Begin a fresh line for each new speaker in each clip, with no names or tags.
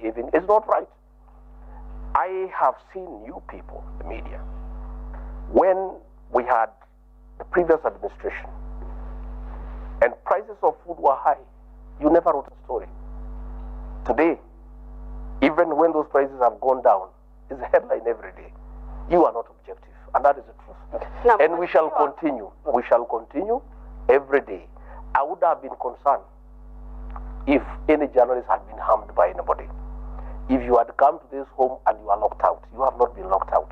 giving is not right. I have seen you people, the media, when we had the previous administration and prices of food were high, you never wrote a story. Today, even when those prices have gone down, it's a headline every day. You are not objective, and that is the truth.
Okay. Now,
and we shall continue. We shall continue every day. I would have been concerned if any journalist had been harmed by anybody. If you had come to this home and you are locked out, you have not been locked out.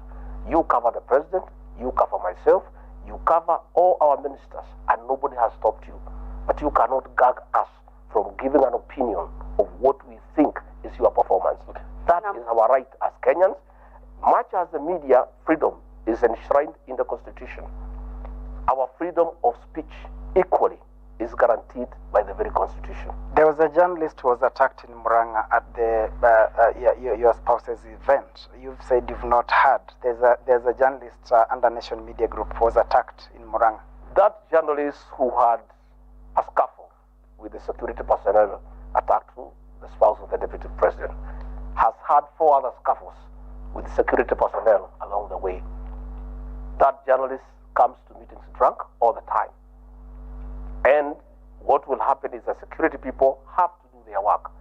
You cover the president, you cover myself, you cover all our ministers, and nobody has stopped you. But you cannot gag us from giving an opinion of what we think is your performance. Okay. That is our right as Kenyans. Much as the media freedom is enshrined in the Constitution, our freedom of speech equally is guaranteed by the very Constitution.
There was a journalist who was attacked in Muranga at the your spouse's event. You've said you've not heard. There's a journalist under Nation Media Group who was attacked in Muranga.
That journalist who had a scuffle with the security personnel attacked the spouse of the deputy president has had 4 other scuffles with security personnel along the way. That journalist comes to meetings drunk all the time. And what will happen is the security people have to do their work.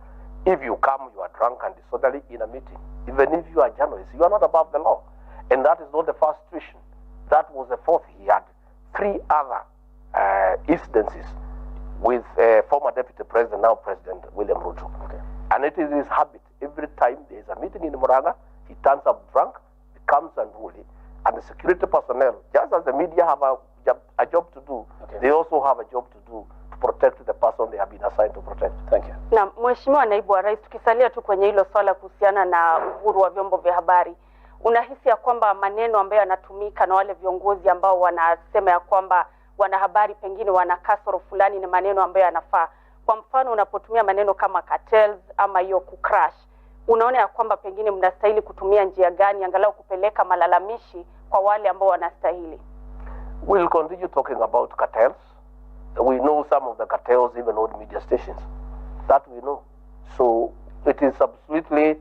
If you come, you are drunk and disorderly in a meeting. Even if you are a journalist, you are not above the law. And that is not the first situation. That was the 4th. He had 3 other incidences with former deputy president, now President William Ruto. Okay. And it is his habit. Every time there is a meeting in Muranga, he turns up drunk, becomes unruly, and the security personnel, just as the media have a job to do, okay, they also have a job to do to protect the person they have been assigned to protect. Thank you.
Na Mheshimiwa Naibu Rais, tukisalia tu kwenye hilo swala kuhusiana na uhuru wa vyombo vya habari, unahisi ya kwamba maneno ambayo yanatumika na wale viongozi ambao wanasema ya kwamba wanahabari pengine wana kasoro fulani ni maneno ambayo yanafaa? Kwa mfano, unapotumia maneno kama cartels ama hiyo kucrash, unaona ya kwamba pengine mnastahili kutumia njia gani angalau kupeleka malalamishi kwa wale ambao wanastahili?
We'll continue talking about cartels. We know some of the cartels even own media stations. That we know. So it is absolutely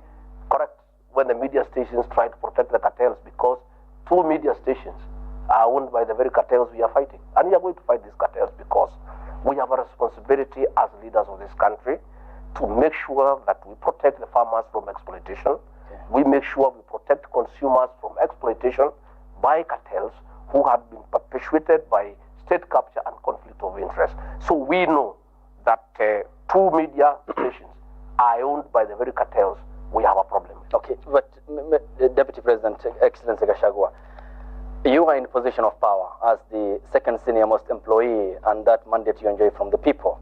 correct when the media stations try to protect the cartels, because 2 media stations are owned by the very cartels we are fighting. And we are going to fight these cartels because we have a responsibility as leaders of this country to make sure that we protect the farmers from exploitation. Okay. We make sure we protect consumers from exploitation by cartels who have been perpetuated by state capture and conflict of interest. So we know that 2 media stations are owned by the very cartels. We have a problem.
Okay, but Deputy President, Excellency Gachagua, you are in position of power as the 2nd senior most employee, and that mandate you enjoy from the people.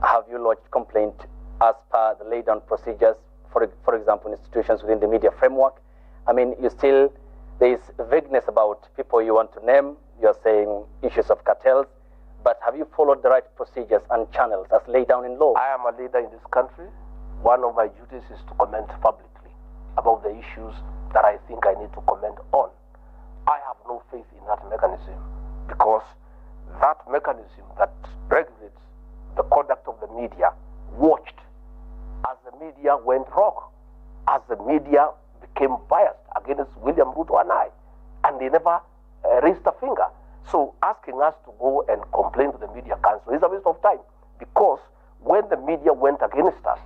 Have you lodged complaint as per the laid down procedures, for example, institutions within the media framework? I mean, there is vagueness about people you want to name. You're saying issues of cartels, but have you followed the right procedures and channels as laid down in law?
I am a leader in this country. One of my duties is to comment publicly about the issues that I think I need to comment on. I have no faith in that mechanism, because that mechanism that regulates the conduct of the media watched as the media went wrong, as the media became biased against William Ruto and they never raised a finger. So asking us to go and complain to the Media Council is a waste of time, because when the media went against us,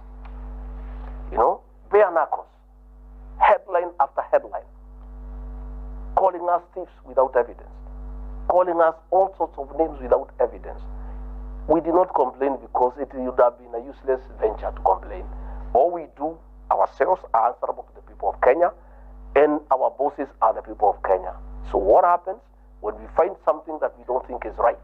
bare knuckles, headline after headline, calling us thieves without evidence, calling us all sorts of names without evidence, we did not complain because it would have been a useless venture to complain. All we do ourselves are answerable to the people of Kenya, and our bosses are the people of Kenya. So what happens when we find something that we don't think is right?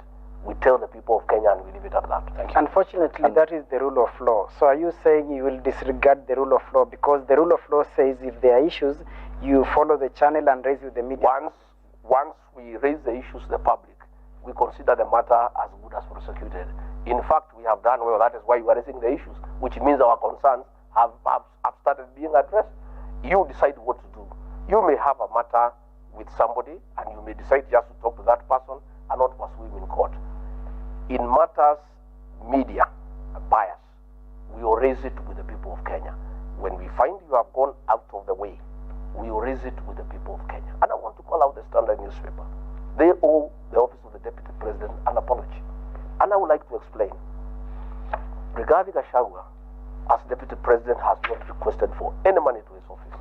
We tell the people of Kenya and we leave it at that. Thank you.
Unfortunately, that is the rule of law. So are you saying you will disregard the rule of law? Because the rule of law says if there are issues, you follow the channel and raise with the media.
Once we raise the issues to the public, we consider the matter as good as prosecuted. In fact, we have done well. That is why we are raising the issues, which means our concerns have started being addressed. You decide what to do. You may have a matter with somebody, and you may decide just to talk to that person and not pursue him in court. In matters media bias, we will raise it with the people of Kenya. When we find you have gone out of the way, we will raise it with the people of Kenya. And I want to call out the Standard newspaper. They owe the office of the Deputy President an apology. And I would like to explain. Rigathi Gachagua, as Deputy President, has not requested for any money to his office.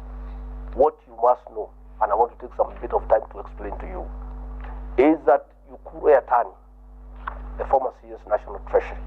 What you must know, and I want to take some bit of time to explain to you, is that Ukuru Yatani, the former CS National Treasury,